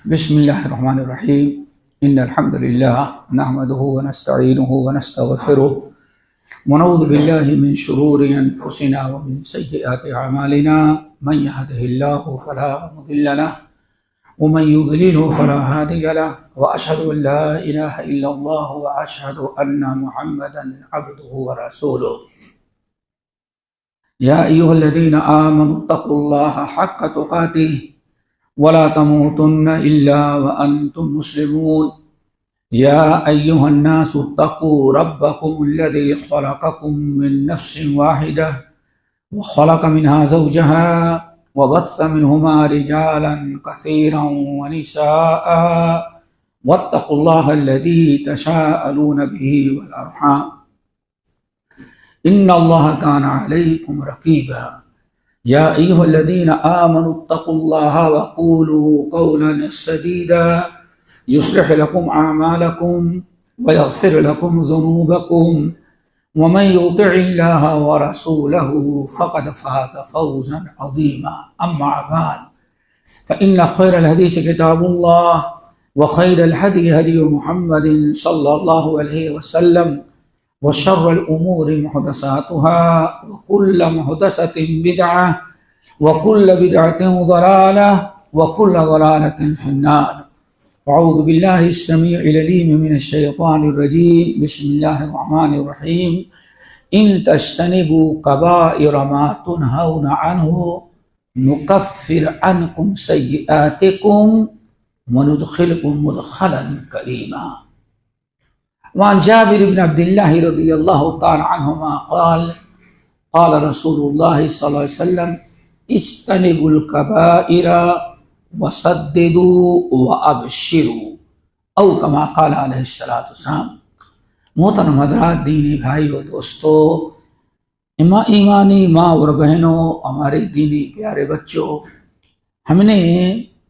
بسم الله الرحمن الرحيم إن الحمد لله نحمده ونستعينه ونستغفره ونعوذ بالله من شرور أنفسنا ومن سيئات أعمالنا من يهده الله فلا مضل له ومن يضلله فلا هادي له وأشهد أن لا إله إلا الله وأشهد أن محمدا عبده ورسوله يا أيها الذين آمنوا اتقوا الله حق تقاته ولا تموتن إلا وأنتم مسلمون يا أيها الناس اتقوا ربكم الذي خلقكم من نفس واحدة وخلق منها زوجها وبث منهما رجالا كثيرا ونساء واتقوا الله الذي تساءلون به والأرحام إن الله كان عليكم رقيبا يا أيها الذين آمنوا اتقوا الله وقولوا قولا سديدا يصلح لكم أعمالكم ويغفر لكم ذنوبكم ومن يطع الله ورسوله فقد فاز فوزا عظيما أما بعد فإن خير الحديث كتاب الله وخير الهدي هدي محمد صلى الله عليه وسلم وشر الأمور محدثاتها وكل محدثة بدعة وكل بدعة ضلالة وكل ضلالة في النار. أعوذ بالله السميع العليم من الشيطان الرجيم. بسم الله الرحمن الرحيم. إن تجتنبوا كبائر ما تنهون عنه نكفر عنكم سيئاتكم وندخلكم مدخلا كريما. وعن جابر بن عبد الله رضي الله تعالى عنهما قال قال رسول الله صلى الله عليه وسلم اجتنبوا الكبائر وسددوا وابشروا او كما قال علیہ الصلوۃ والسلام. محترم حضرات، دینی بھائیو، دوستو، ایمانی ماں اور بہنوں، ہمارے دینی پیارے بچوں، ہم نے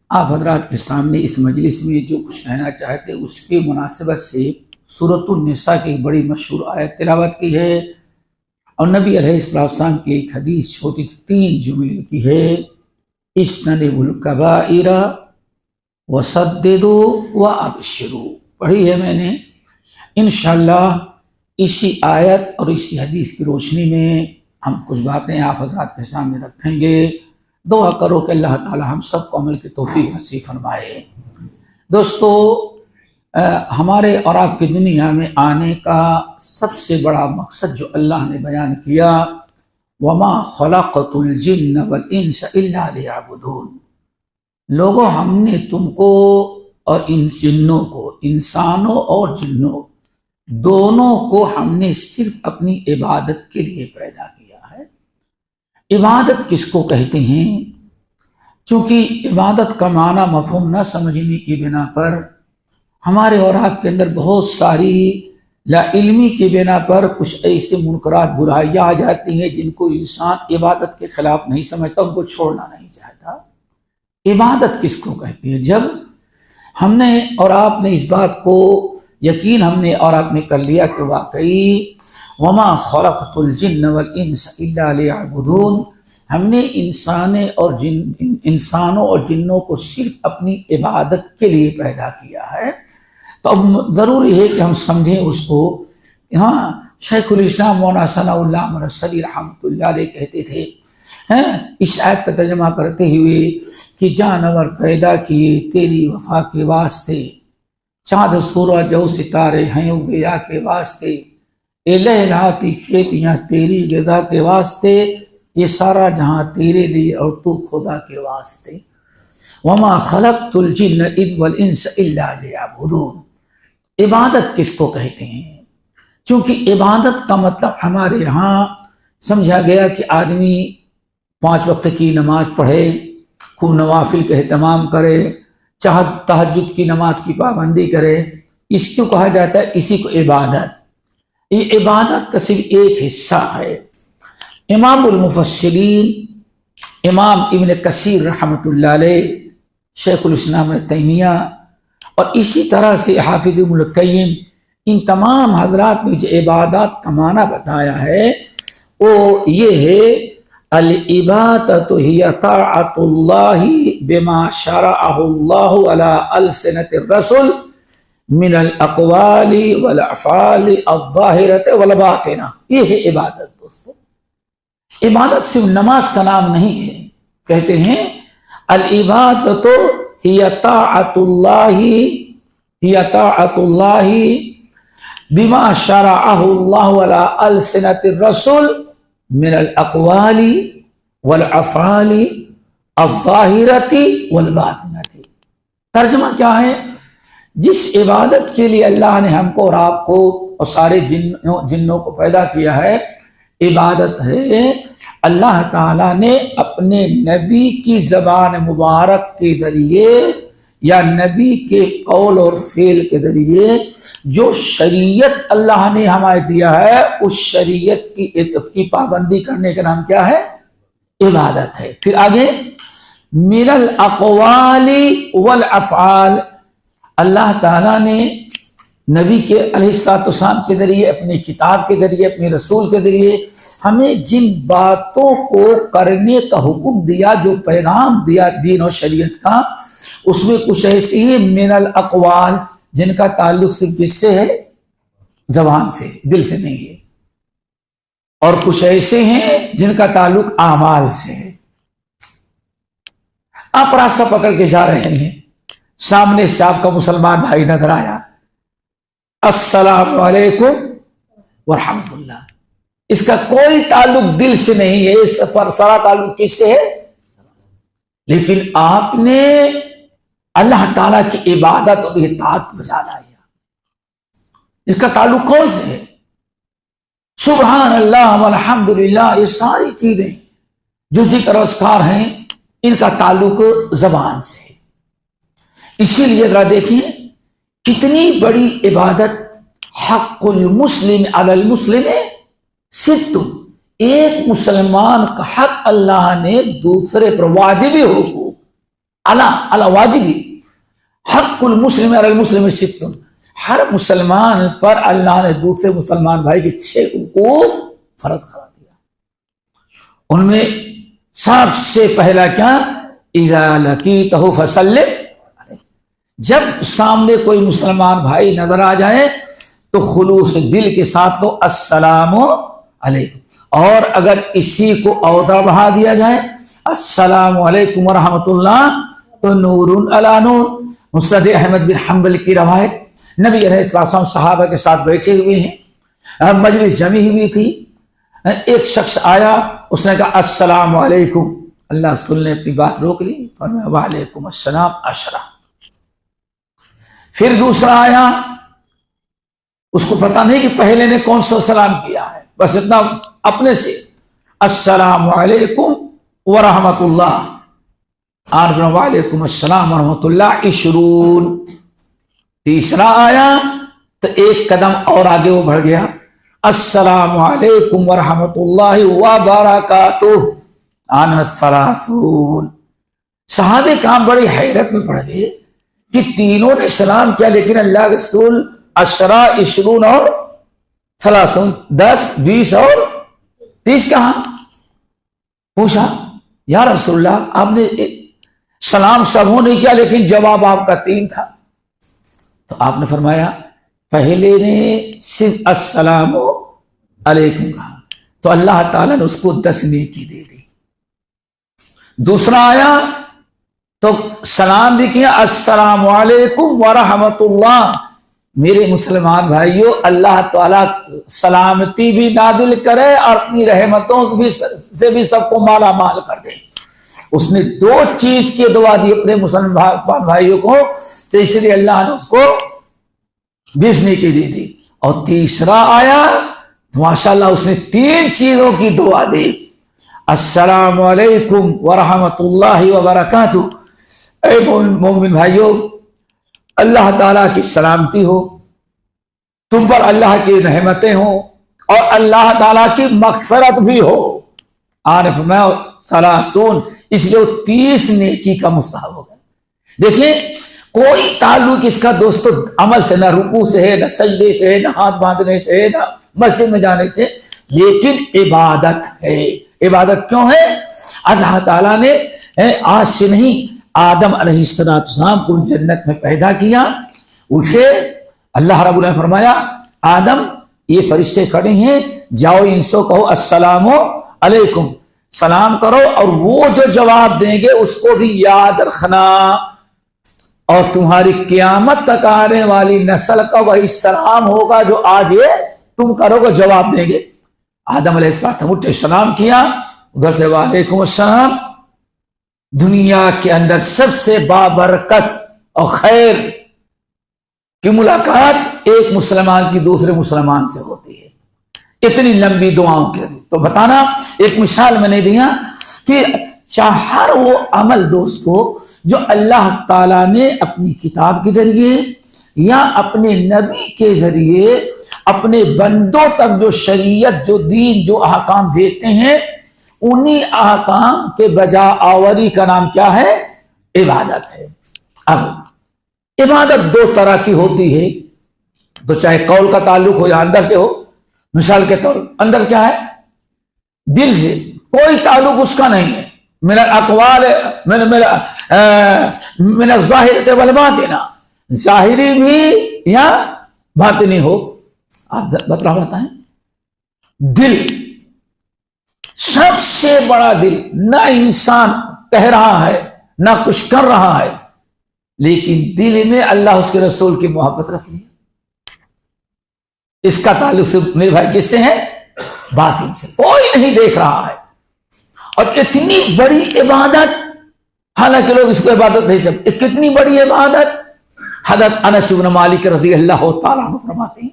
آپ حضرات کے سامنے اس مجلس میں جو کچھ کہنا چاہتے اس کی مناسبت سے سورۃ النساء کی ایک بڑی مشہور آیت تلاوت کی ہے، اور نبی علیہ السلام کی ایک حدیث چھوٹی 3 جملے کی ہے، اجتنبوا الکبائر وسددوا وابشروا. پڑھی ہے میں نے. انشاءاللہ اسی آیت اور اسی حدیث کی روشنی میں ہم کچھ باتیں آپ حضرات کے سامنے رکھیں گے. دعا کرو کہ اللہ تعالی ہم سب کو عمل کی توفیق نصیب فرمائے. دوستو، ہمارے اور آپ کی دنیا میں آنے کا سب سے بڑا مقصد جو اللہ نے بیان کیا، وَمَا خَلَقْتُ الْجِنَّ وَالْإِنسَ إِلَّا لِيَعْبُدُونَ. لوگوں، ہم نے تم کو اور ان جنوں کو، انسانوں اور جنوں دونوں کو ہم نے صرف اپنی عبادت کے لیے پیدا کیا ہے. عبادت کس کو کہتے ہیں؟ چونکہ عبادت کا معنی مفہوم نہ سمجھنے کی بنا پر ہمارے اور آپ کے اندر بہت ساری لا علمی کی بنا پر کچھ ایسے منکرات برائیاں آ جاتی ہیں جن کو انسان عبادت کے خلاف نہیں سمجھتا، ان کو چھوڑنا نہیں چاہتا. عبادت کس کو کہتے ہیں؟ جب ہم نے اور آپ نے اس بات کو یقین ہم نے اور آپ نے کر لیا کہ واقعی وما خلقت الجن والانس الا لیعبدون، ہم نے انسانوں اور جنوں کو صرف اپنی عبادت کے لیے پیدا کیا ہے. تو اب ضروری ہے کہ ہم سمجھیں اس کو. ہاں، شیخ الاسلام مولانا ثناء اللہ مرسلی رحمۃ اللہ علیہ کہتے تھے اس آیت کا ترجمہ کرتے ہوئے کہ جانور پیدا کیے تیری وفا کے واسطے، چاند سورج اور ستارے ہیں ضیا کے واسطے، اے لہلاتی کھیتیاں تیری غذا کے واسطے، یہ سارا جہاں تیرے لیے اور تو خدا کے واسطے. وما خلقت الجن والانس الا لیعبدون. عبادت کس کو کہتے ہیں؟ چونکہ عبادت کا مطلب ہمارے یہاں سمجھا گیا کہ آدمی 5 وقت کی نماز پڑھے، خوب نوافل کا اہتمام کرے، چاہے تہجد کی نماز کی پابندی کرے. اس کو کہا جاتا ہے، اسی کو عبادت. یہ عبادت کا صرف ایک حصہ ہے. امام المفسرین امام ابن کثیر رحمۃ اللہ علیہ، شیخ الاسلام ابن تیمیہ، اور اسی طرح سے حافظ ابن القیم، ان تمام حضرات نے جو عبادات کا معنی بتایا ہے وہ یہ ہے العبادۃ ہی طاعۃ اللہ بما شرعہ اللہ علی السنۃ الرسول من الاقوال والافعال الظاہرۃ والباطنہ. یہ ہے عبادت دوستو. عبادت صرف نماز کا نام نہیں ہے. کہتے ہیں العبادۃ ہی طاعۃ اللہ بما شرعہ اللہ علی السنۃ الرسول من الاقوال والافعال الظاہرۃ والباطنہ. ترجمہ کیا ہے؟ جس عبادت کے لیے اللہ نے ہم کو اور آپ کو اور سارے جنوں کو پیدا کیا ہے، عبادت ہے اللہ تعالیٰ نے اپنے نبی کی زبان مبارک کے ذریعے یا نبی کے قول اور فعل کے ذریعے جو شریعت اللہ نے ہمیں دیا ہے، اس شریعت کی پابندی کرنے کا نام کیا ہے؟ عبادت ہے. پھر آگے من الاقوال والافعال. اللہ تعالیٰ نے نبی کے علیہ الصلوۃ والسلام کے ذریعے، اپنی کتاب کے ذریعے، اپنے رسول کے ذریعے ہمیں جن باتوں کو کرنے کا حکم دیا، جو پیغام دیا دین اور شریعت کا، اس میں کچھ ایسی ہیں من الاقوال جن کا تعلق صرف کس سے ہے؟ زبان سے، دل سے نہیں ہے. اور کچھ ایسے ہیں جن کا تعلق اعمال سے ہے. آپ راستہ پکڑ کے جا رہے ہیں، سامنے سے آپ کا مسلمان بھائی نظر آیا، السلام علیکم ورحمۃ اللہ. اس کا کوئی تعلق دل سے نہیں ہے، اس پر سارا تعلق کس سے ہے؟ لیکن آپ نے اللہ تعالیٰ کی عبادت اور اطاعت بجا لایا. اس کا تعلق کون سے ہے؟ سبحان اللہ والحمد للہ، یہ ساری چیزیں جو ذکر و اذکار ہیں، ان کا تعلق زبان سے ہے. اسی لیے ذرا دیکھیں کتنی بڑی عبادت. حق المسلم علی المسلم ست. ایک مسلمان کا حق اللہ نے دوسرے پر واجبی حقوق علی واجبی. حق المسلم علی المسلم ست. ہر مسلمان پر اللہ نے دوسرے مسلمان بھائی کے 6 حقوق فرض کرا دیا. ان میں سب سے پہلا کیا؟ اذا لقیتہ فسلم. جب سامنے کوئی مسلمان بھائی نظر آ جائے تو خلوص دل کے ساتھ کو السلام علیکم. اور اگر اسی کو عہدہ بڑھا دیا جائے السلام علیکم ورحمۃ اللہ تو نور علی نور. مسند احمد بن حنبل کی روایت، نبی علیہ السلام صحابہ کے ساتھ بیٹھے ہوئے ہیں، مجلس جمی ہوئی تھی. ایک شخص آیا، اس نے کہا السلام علیکم. اللہ رسول نے اپنی بات روک لی، فرمایا وعلیکم السلام عشرہ. پھر دوسرا آیا، اس کو پتہ نہیں کہ پہلے نے کون سا سلام کیا ہے، بس اتنا اپنے سے السلام علیکم ورحمۃ اللہ. وعلیکم السلام ورحمۃ اللہ 20. تیسرا آیا تو ایک قدم اور آگے وہ بڑھ گیا، السلام علیکم ورحمۃ اللہ وبرکاتہ 30. صحابہ کرام بڑی حیرت میں پڑ گئے کہ تینوں نے سلام کیا، لیکن اللہ کے رسول 10 20 اور 30، 10 20 اور 30 کہاں؟ پوچھا یا رسول اللہ آپ نے سلام سبوں نے کیا لیکن جواب آپ کا 3 تھا. تو آپ نے فرمایا پہلے نے صرف السلام علیکم کہا تو اللہ تعالیٰ نے اس کو 10 نیکی دے دی. دوسرا آیا تو سلام بھی کیا السلام علیکم ورحمۃ اللہ. میرے مسلمان بھائیوں، اللہ تعالیٰ سلامتی بھی نازل کرے اور اپنی رحمتوں سے بھی سب کو مالا مال کر دے. اس نے 2 چیز کی دعا دی اپنے مسلمان بھائیوں کو، تو اس لیے اللہ نے اس کو 20 نیکی دی تھی. اور تیسرا آیا ماشاءاللہ اس نے 3 چیزوں کی دعا دی، السلام علیکم ورحمۃ اللہ وبرکاتہ. اے مومن بھائیوں، اللہ تعالیٰ کی سلامتی ہو، تم پر اللہ کی رحمتیں ہوں اور اللہ تعالیٰ کی مغفرت بھی ہو. عارف میں 30، اس لیے 30 نیکی کا مستحق ہو گیا. دیکھیں کوئی تعلق اس کا دوستو عمل سے، نہ رکوع سے ہے، نہ سجدے سے ہے، نہ ہاتھ باندھنے سے ہے، نہ مسجد میں جانے سے، لیکن عبادت ہے. عبادت کیوں ہے؟ اللہ تعالیٰ نے آج سے نہیں آدم علیہ السلام کو جنت میں پیدا کیا، اٹھے، اللہ رب العالمین نے فرمایا آدم یہ فرشتے کھڑے ہیں، جاؤ ان سے کہو السلام علیکم، سلام کرو، اور وہ جو جواب دیں گے اس کو بھی یاد رکھنا، اور تمہاری قیامت تک آنے والی نسل کا وہی سلام ہوگا جو آج یہ تم کرو گے، جواب دیں گے۔ آدم علیہ السلام اٹھے، سلام کیا، ادھر سے وعلیکم السلام۔ دنیا کے اندر سب سے بابرکت اور خیر کی ملاقات ایک مسلمان کی دوسرے مسلمان سے ہوتی ہے، اتنی لمبی دعاؤں کے لیے۔ تو بتانا ایک مثال میں نے دیا کہ ہر وہ عمل دوستو جو اللہ تعالیٰ نے اپنی کتاب کے ذریعے یا اپنے نبی کے ذریعے اپنے بندوں تک جو شریعت، جو دین، جو احکام دیتے ہیں، انہی احکام کے بجا آوری کا نام کیا ہے؟ عبادت ہے۔ اب عبادت دو طرح کی ہوتی ہے، تو چاہے قول کا تعلق ہو یا اندر سے ہو۔ مثال کے طور اندر کیا ہے؟ دل سے کوئی تعلق اس کا نہیں ہے، میرا اقوال میرا ظاہر والباطن، ظاہری بھی یا باطنی ہو۔ آپ بتائیں، دل سب سے بڑا، دل نہ انسان کہہ رہا ہے نہ کچھ کر رہا ہے، لیکن دل میں اللہ اس کے رسول کی محبت رکھ لی، اس کا تعلق سے میرے بھائی کس سے ہے؟ باطن سے، کوئی نہیں دیکھ رہا ہے۔ اور اتنی بڑی عبادت، حالانکہ لوگ اس کو عبادت نہیں سمجھتے، کتنی بڑی عبادت۔ حضرت انس بن مالک رضی اللہ تعالیٰ عنہ فرماتے ہیں،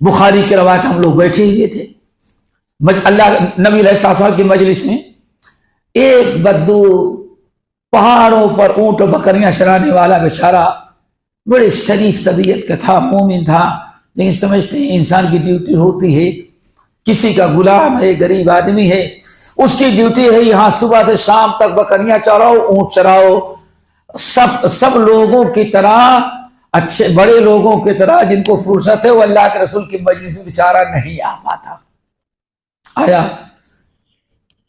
بخاری کی روایت، ہم لوگ بیٹھے ہوئے تھے اللہ نبی علیہ السلام کی مجلس میں، ایک بدو پہاڑوں پر اونٹ و بکریاں چرانے والا بیچارہ بڑے شریف طبیعت کا تھا، مومن تھا، لیکن سمجھتے ہیں انسان کی ڈیوٹی ہوتی ہے، کسی کا غلام ہے، غریب آدمی ہے، اس کی ڈیوٹی ہے یہاں صبح سے شام تک بکریاں چراؤ، اونٹ چراؤ، سب لوگوں کی طرح، اچھے بڑے لوگوں کی طرح جن کو فرصت ہے، وہ اللہ کے رسول کی مجلس میں بیچارہ نہیں آ پاتا۔ آیا،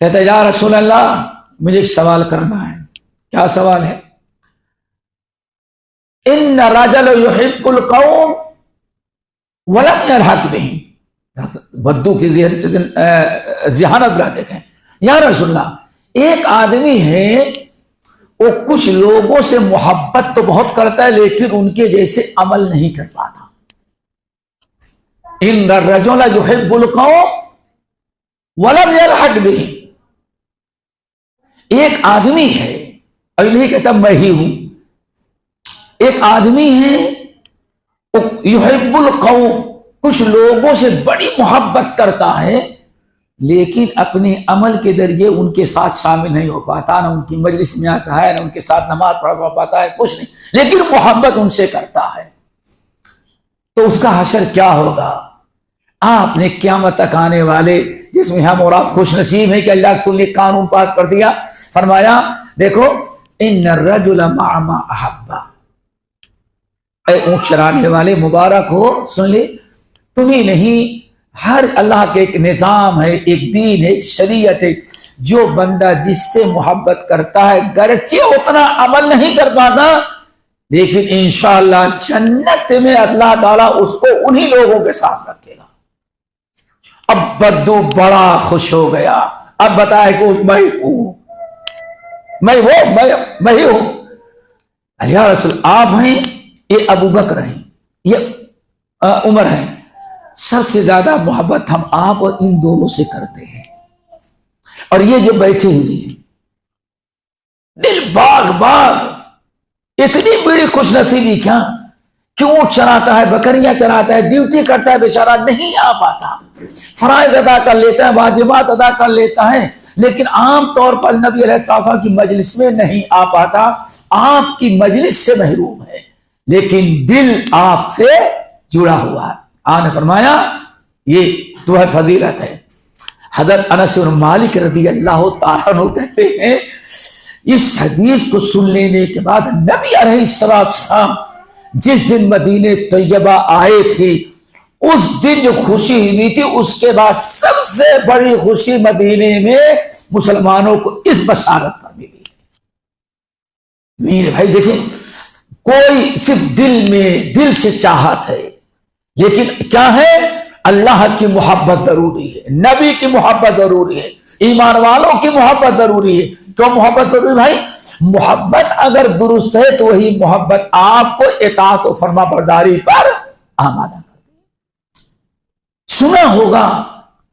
کہتا ہے یا رسول اللہ مجھے ایک سوال کرنا ہے۔ کیا سوال ہے؟ ان رجل یحب القوم ولم یلحق بهم، بدو کی ذہانت برا دیکھیں، یا رسول اللہ ایک آدمی ہے وہ کچھ لوگوں سے محبت تو بہت کرتا ہے لیکن ان کے جیسے عمل نہیں کر پاتا۔ ان الرجل یحب القوم ولم یلحق بهم، ایک آدمی ہے، اور نہیں کہتا میں ہی ہوں، ایک آدمی ہے یحب القوم، کچھ لوگوں سے بڑی محبت کرتا ہے لیکن اپنے عمل کے ذریعے ان کے ساتھ شامل نہیں ہو پاتا، نہ ان کی مجلس میں آتا ہے، نہ ان کے ساتھ نماز پڑھ پاتا ہے، کچھ نہیں، لیکن محبت ان سے کرتا ہے۔ تو اس کا حشر کیا ہوگا؟ آپ نے قیامت تک آنے والے، جس میں ہم اور آپ خوش نصیب ہیں کہ اللہ کے رسول نے قانون پاس کر دیا، فرمایا دیکھو ان الرجل مع ما احب، اے اونٹ چرانے والے مبارک ہو، سن لے، تمہیں نہیں، ہر اللہ کے ایک نظام ہے، ایک دین ہے، ایک شریعت ہے، جو بندہ جس سے محبت کرتا ہے گرچہ اتنا عمل نہیں کر پاتا لیکن انشاءاللہ جنت میں اللہ تعالیٰ اس کو انہی لوگوں کے ساتھ رکھے گا۔ اب بدو بڑا خوش ہو گیا، اب بتائے کہ میں ہوں، میں ہی ہوں۔ یا رسول آپ ہیں، یہ ابو بکر ہیں، یہ عمر ہیں، سب سے زیادہ محبت ہم آپ اور ان دونوں سے کرتے ہیں، اور یہ جو بیٹھے ہوئے ہیں دل باغ باغ، اتنی بڑی خوش نصیبی کیا، کیوں چراتا ہے، بکریاں چراتا ہے، ڈیوٹی کرتا ہے، بیچارہ نہیں آ پاتا، فرائض ادا کر لیتا ہے، واجبات ادا کر لیتا ہے، لیکن عام طور پر نبی علیہ السلام کی مجلس میں نہیں آ پاتا، آپ کی مجلس سے محروم ہے، لیکن دل آپ سے جڑا ہوا ہے۔ آپ نے فرمایا یہ تو ہے فضیلت ہے۔ حضرت انس بن مالک رضی اللہ تعالیٰ عنہ کہتے ہیں، اس حدیث کو سن لینے کے بعد نبی علیہ السلام جس دن مدینہ طیبہ آئے تھے اس دن جو خوشی ہوئی تھی اس کے بعد سب سے بڑی خوشی مدینے میں مسلمانوں کو اس بشارت پر ملی ہے۔ میرے بھائی دیکھیں، کوئی صرف دل سے چاہت ہے، لیکن کیا ہے؟ اللہ کی محبت ضروری ہے، نبی کی محبت ضروری ہے، ایمان والوں کی محبت ضروری ہے۔ کیوں محبت ضروری بھائی؟ محبت اگر درست ہے تو وہی محبت آپ کو اطاعت و فرما برداری پر آمادہ کرتی ہے۔ سنا ہوگا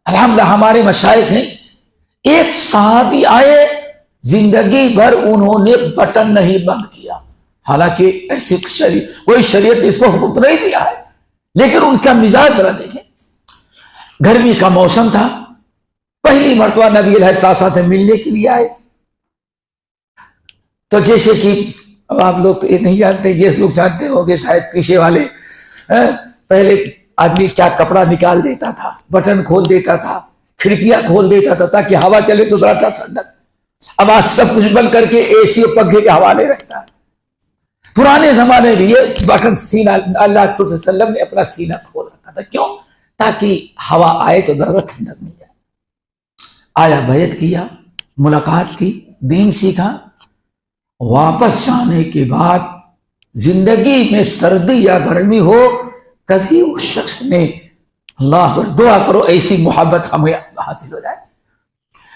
الحمدللہ ہمارے مشائخ ہیں، ایک صحابی آئے، زندگی بھر انہوں نے بٹن نہیں بند کیا، حالانکہ ایسی کوئی شریعت اس کو حکم نہیں دیا ہے، لیکن ان کا مزاج ذرا دیکھیں۔ گرمی کا موسم تھا، پہلی مرتبہ نبی علیہ السلام سے ملنے کے لیے آئے، تو جیسے کہ اب آپ لوگ تو یہ نہیں جانتے، یہ لوگ جانتے ہو کہ شاید پیچھے والے پہلے آدمی کیا کپڑا نکال دیتا تھا، بٹن کھول دیتا تھا، کھڑکیاں کھول دیتا تھا تاکہ ہوا چلے تو ذرا ٹھنڈک۔ اب آج سب کچھ بند کر کے اے سی اور پنکھے کے حوالے رکھتا ہے۔ پرانے زمانے میں یہ بٹن سینہ، اللہ صلی اللہ علیہ وسلم نے اپنا سینہ کھول رکھا تھا، کیوں؟ تاکہ ہوا آئے تو ذرا ٹھنڈک مل جائے۔ آیا، بیعت کیا، ملاقات کی، دین سیکھا۔ واپس جانے کے بعد زندگی میں سردی یا گرمی ہو، کبھی اس شخص نے اللہ دعا کرو ایسی محبت ہمیں حاصل ہو جائے،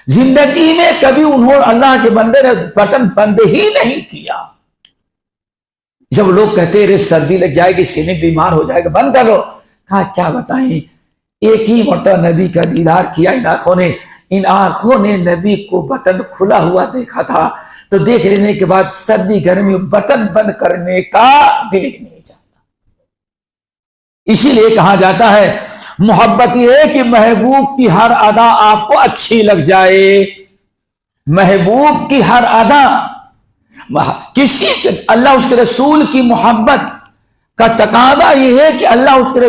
زندگی میں کبھی انہوں اللہ کے بندے نے بٹن بند ہی نہیں کیا۔ جب لوگ کہتے رے سردی لگ جائے گی، سینے بیمار ہو جائے گا، بند کرو، کہا کیا بتائیں، ایک ہی مرتبہ نبی کا دیدار کیا ان آنکھوں نے نبی کو بٹن کھلا ہوا دیکھا تھا، تو دیکھ لینے کے بعد سردی گرمی بٹن بند کرنے کا دل ہی نہیں چاہتا۔ اسی لیے کہا جاتا ہے محبت یہ ہے کہ محبوب کی ہر ادا آپ کو اچھی لگ جائے، محبوب کی ہر ادا، کسی کے اللہ اس کے رسول کی محبت کا تقاضا یہ ہے کہ اللہ کے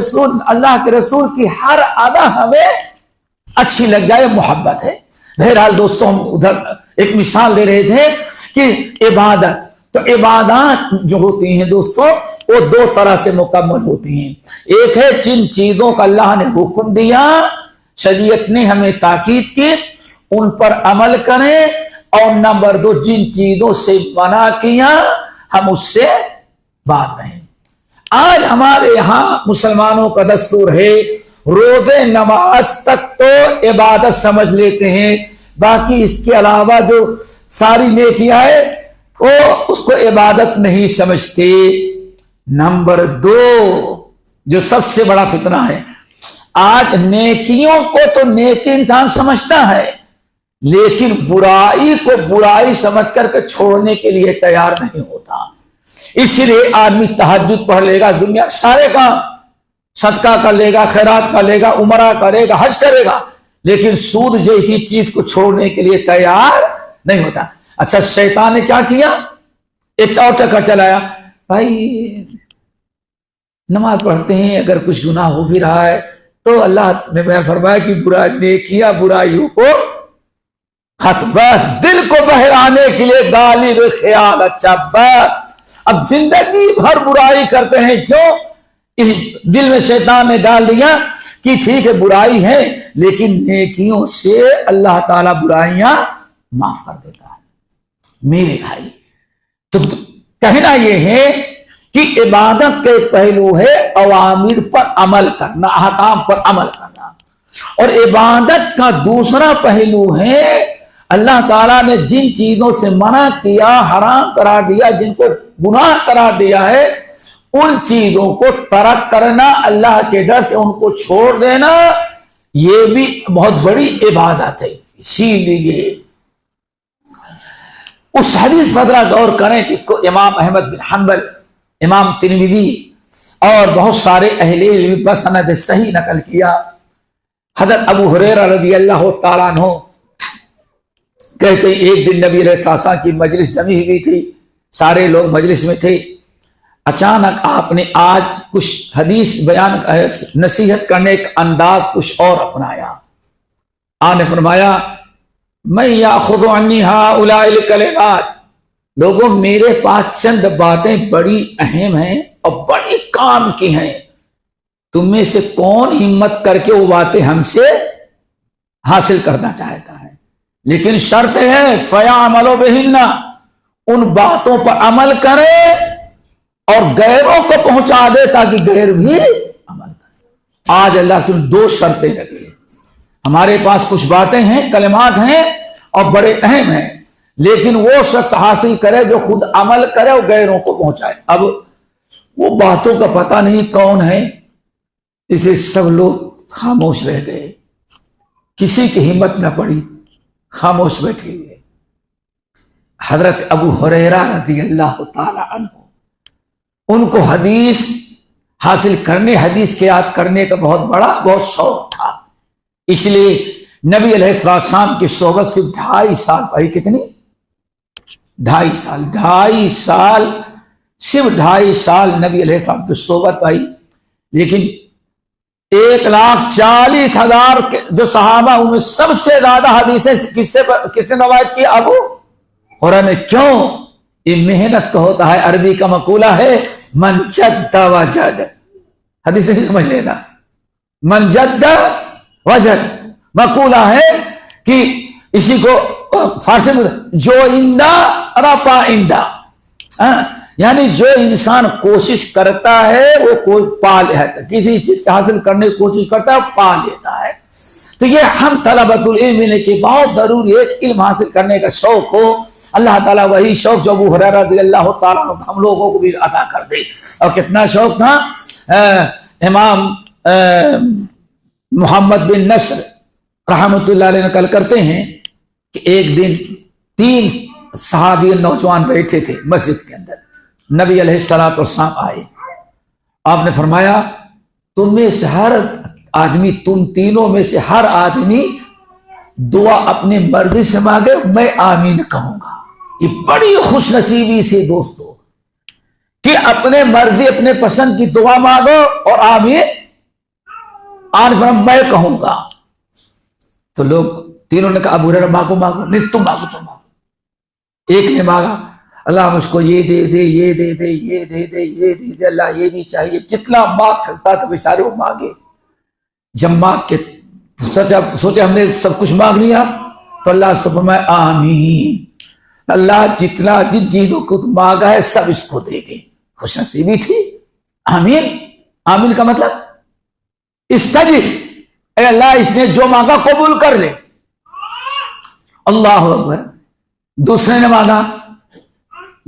رسول کی ہر ادا ہمیں اچھی لگ جائے، محبت ہے۔ بہرحال دوستوں، ہم ادھر ایک مثال دے رہے تھے کہ عبادت، تو عبادات جو ہوتی ہیں دوستوں وہ دو طرح سے مکمل ہوتی ہیں۔ ایک ہے جن چیزوں کا اللہ نے حکم دیا، شریعت نے ہمیں تاکید کی، ان پر عمل کریں، اور نمبر دو جن چیزوں سے منع کیا ہم اس سے باز رہیں۔ آج ہمارے یہاں مسلمانوں کا دستور ہے روزے نماز تک تو عبادت سمجھ لیتے ہیں، باقی اس کے علاوہ جو ساری نیکیاں ہے وہ اس کو عبادت نہیں سمجھتے۔ نمبر دو جو سب سے بڑا فتنہ ہے، آج نیکیوں کو تو نیکی انسان سمجھتا ہے، لیکن برائی کو برائی سمجھ کر کے چھوڑنے کے لیے تیار نہیں ہوتا۔ اسی لیے آدمی تہجد پڑھ لے گا، دنیا سارے کام، صدقہ کر لے گا، خیرات کر لے گا، عمرہ کرے گا، حج کرے گا، لیکن سود جیسی چیز کو چھوڑنے کے لیے تیار نہیں ہوتا۔ اچھا، شیطان نے کیا کیا؟ ایک اور چکر چلایا، بھائی نماز پڑھتے ہیں، اگر کچھ گناہ ہو بھی رہا ہے تو اللہ نے بیان فرمایا کہ نیکیاں برائیوں کو ختم، بس دل کو بہلانے کے لیے غالب خیال، اچھا بس اب زندگی بھر برائی کرتے ہیں، کیوں؟ دل میں شیطان نے ڈال دیا کہ ٹھیک ہے برائی ہے، لیکن نیکیوں سے اللہ تعالیٰ برائیاں معاف کر دیتا ہے۔ میرے بھائی، تو کہنا یہ ہے کہ عبادت کے پہلو ہے اوامر پر عمل کرنا، احکام پر عمل کرنا، اور عبادت کا دوسرا پہلو ہے اللہ تعالیٰ نے جن چیزوں سے منع کیا، حرام قرار دیا، جن کو گناہ قرار دیا ہے، ان چیزوں کو ترک کرنا، اللہ کے ڈر سے ان کو چھوڑ دینا، یہ بھی بہت بڑی عبادت ہے۔ اسی لیے اس حدیث پر ذرا غور کریں کہ اس کو امام احمد بن حنبل، امام ترمذی اور بہت سارے اہل علم بسند صحیح نقل کیا۔ حضرت ابو ہریرہ رضی اللہ تعالیٰ عنہ کہتے ہیں ایک دن نبی علیہ السلام کی مجلس جمی ہوئی تھی، سارے لوگ مجلس میں تھے، اچانک آپ نے آج کچھ حدیث بیان نصیحت کرنے کا انداز کچھ اور اپنایا۔ آپ نے فرمایا میں یاخذ عنی ہؤلاء الکلمات، لوگوں میرے پاس چند باتیں بڑی اہم ہیں اور بڑی کام کی ہیں، تم میں سے کون ہمت کر کے وہ باتیں ہم سے حاصل کرنا چاہتا ہے؟ لیکن شرط ہے فَيَعْمَلُ بِهِنَّ، ان باتوں پر عمل کرے اور غیروں کو پہنچا دے تاکہ غیر بھی عمل کرے۔ آج اللہ سے دو شرطیں رکھی، ہمارے پاس کچھ باتیں ہیں، کلمات ہیں اور بڑے اہم ہیں، لیکن وہ شخص حاصل کرے جو خود عمل کرے اور غیروں کو پہنچائے۔ اب وہ باتوں کا پتہ نہیں کون ہے، اس لیے سب لوگ خاموش رہ گئے، کسی کی ہمت نہ پڑی، خاموش بیٹھے ہوئے۔ حضرت ابو ہریرہ رضی اللہ تعالی عنہ، ان کو حدیث حاصل کرنے، حدیث کے یاد کرنے کا بہت شوق تھا، اس لیے نبی علیہ السلام کی صحبت سے 2.5 سال پڑھی۔ کتنی؟ 2.5 سال، صرف 2.5 سال نبی علیہ السلام کی صحبت پائی، لیکن 1,40,000 جو صحابہ ان میں سب سے زیادہ حدیثیں کس نے روایت کی؟ ابو ہریرہ نے۔ کیوں؟ یہ محنت کا ہوتا ہے، عربی کا مقولہ ہے من جد وجد، حدیث نہیں سمجھ لینا، من جد وجد مقولہ ہے کہ اسی کو فارسی میں جو اندہ رپا اندہ، یعنی جو انسان کوشش کرتا ہے وہ کوئی پا لیتا ہے، کسی چیز کو حاصل کرنے کی کوشش کرتا ہے پا لیتا ہے۔ تو یہ ہم طلبۃ العلم نے کہ بہت ضروری ہے کہ علم حاصل کرنے کا شوق ہو، اللہ تعالیٰ وہی شوق جو ابو ہریرہ رضی اللہ تعالیٰ عنہ ہم لوگوں کو بھی عطا کر دے۔ اور کتنا شوق تھا! امام محمد بن نصر رحمۃ اللہ علیہ نقل کرتے ہیں کہ ایک دن 3 صحابی نوجوان بیٹھے تھے مسجد کے اندر، نبی علیہ السلام آئے، آپ نے فرمایا تم میں سے ہر آدمی، تم تینوں میں سے ہر آدمی دعا اپنے مرضی سے مانگے، میں آمین کہوں گا۔ یہ بڑی خوش نصیبی تھی دوستو کہ اپنے مرضی اپنے پسند کی دعا مانگو اور آمین میں کہوں گا۔ تو لوگ تینوں نے کہا ابو ہریرہ مانگو، نہیں تم مانگو۔ ایک نے مانگا اللہ مجھ کو یہ دے دے، یہ دے دے، یہ دے دے، یہ دے دے، اللہ یہ بھی چاہیے، جتنا مانگ سکتا تھا بیچارے وہ مانگے۔ جب مانگ کے سوچے ہم نے سب کچھ مانگ لیا تو اللہ سے فرمایا آمین، اللہ جن چیزوں کو مانگا ہے سب اس کو دے گے۔ خوش نصیبی تھی۔ آمین، آمین کا مطلب استجب، اے اللہ اس نے جو مانگا قبول کر لے۔ اللہ اکبر۔ دوسرے نے مانگا،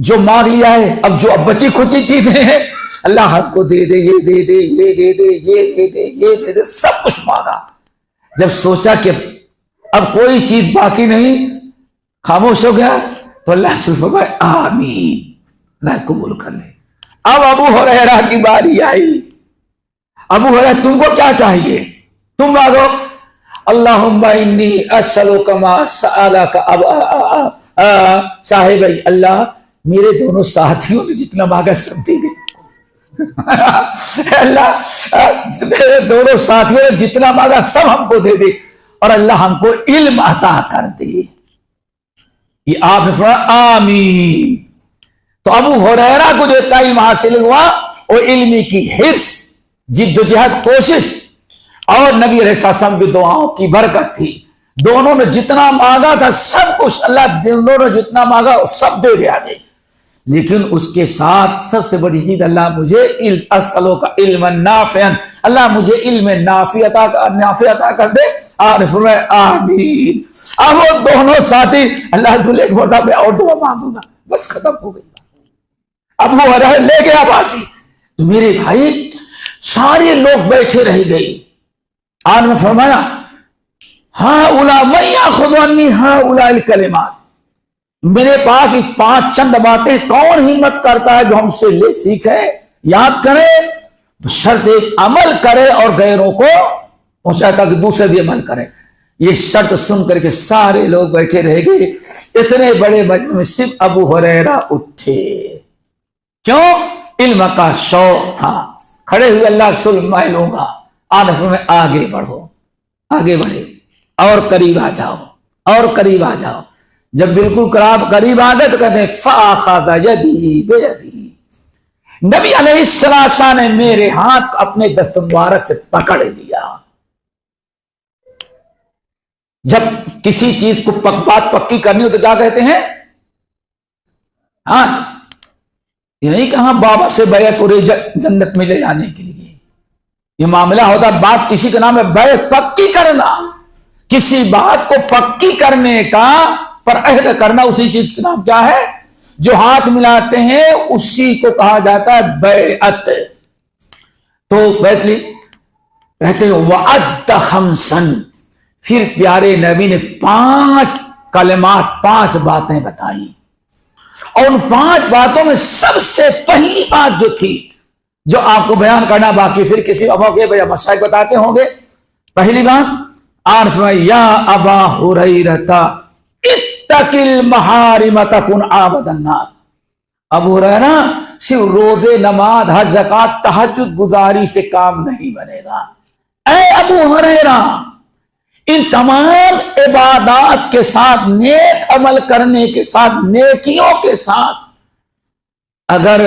جو مانگ لیا ہے، اب جو بچی کھچی چیزیں ہیں اللہ ہم کو دے دے، یہ دے دے، یہ دے دے، یہ دے دے، یہ دے دے، سب کچھ مانگا۔ جب سوچا کہ اب کوئی چیز باقی نہیں، خاموش ہو گیا تو اللہ سے فرمایا آمین، اللہ قبول کر لے۔ اب ابو ہریرہ کی باری آئی۔ ابو ہریرہ تم کو کیا چاہیے؟ تم مانگو۔ اللہم انی اسألک ما سألک صاحبی، اللہ میرے دونوں ساتھیوں نے جتنا مانگا سب دے دے۔ اللہ میرے دونوں ساتھیوں نے جتنا مانگا سب ہم کو دے دے، اور اللہ ہم کو علم عطا کر دے۔ یہ آپ نے فرمایا آمین۔ تو ابو ہریرہ کو جو اتنا علم حاصل ہوا وہ علمی کی حرص، جد و جہد، کوشش اور نبی علیہ السلام کی دعاؤں کی برکت تھی۔ دونوں نے جتنا مانگا تھا سب کچھ اللہ، دونوں نے جتنا مانگا سب دے دیا دے۔ لیکن اس کے ساتھ سب سے بڑی چیز، اللہ مجھے اسألو کا علم نافعا، اللہ مجھے علم نافع عطا کر دے۔ اور فرمایا آمین۔ اب وہ دونوں ساتھی اللہ دلے کو بتا میں اور دعا مانگوں گا، بس ختم ہو گئی۔ اب وہ لے گیا باسی۔ تو میرے بھائی سارے لوگ بیٹھے رہ گئے۔ آن میں فرمایا ہاں اولا من یاخذ عنی ہاں اولا الکلمات، میرے پاس اس 5 چند باتیں کون ہمت کرتا ہے جو ہم سے لے سیکھے، یاد کرے، شرط ایک عمل کرے اور غیروں کو پہنچاتا کہ دوسرے بھی عمل کرے۔ یہ شرط سن کر کے سارے لوگ بیٹھے رہ گئے۔ اتنے بڑے مجمع میں صرف ابو ہریرہ اٹھے۔ کیوں؟ علم کا شوق تھا۔ کھڑے ہوئے اللہ سلمائے لوں گا، آگے بڑھو، آگے بڑھے اور قریب آ جاؤ، اور قریب آ جاؤ۔ جب بالکل قریب آ گئے تو کہتے ہیں فَأَخَذَ يَدِي بِيَدِهِ، نبی علیہ السلام نے میرے ہاتھ کو اپنے دست مبارک سے پکڑ لیا. جب کسی چیز کو بات پکی کرنی ہو تو کیا کہتے ہیں؟ ہاں، یہ نہیں کہا بابا سے بیعت اور جنت میں لے جانے کے لیے. یہ معاملہ ہوتا ہے، بات کسی کا نام ہے بیعت، پکی کرنا. کسی بات کو پکی کرنے کا پر عہد کرنا، اسی چیز کا نام کیا ہے؟ جو ہاتھ ملاتے ہیں اسی کو کہا جاتا ہے بیعت. تو بیعت لی کہتے ہیں وعد خمسن. پھر پیارے نبی نے 5 کلمات، 5 باتیں بتائیں، اور ان 5 باتوں میں سب سے پہلی بات جو تھی، جو آپ کو بیان کرنا باقی پھر کسی موقع پہ مشائخ بتاتے ہوں گے. پہلی بات عارف یا ابا ہریرہ اتق المحارم تکن عابد الناس. ابو ہریرہ صرف روزے، نماز، حج، زکات، تہجد گزاری سے کام نہیں بنے گا. اے ابو ہریرہ، ان تمام عبادات کے ساتھ، نیک عمل کرنے کے ساتھ، نیکیوں کے ساتھ، اگر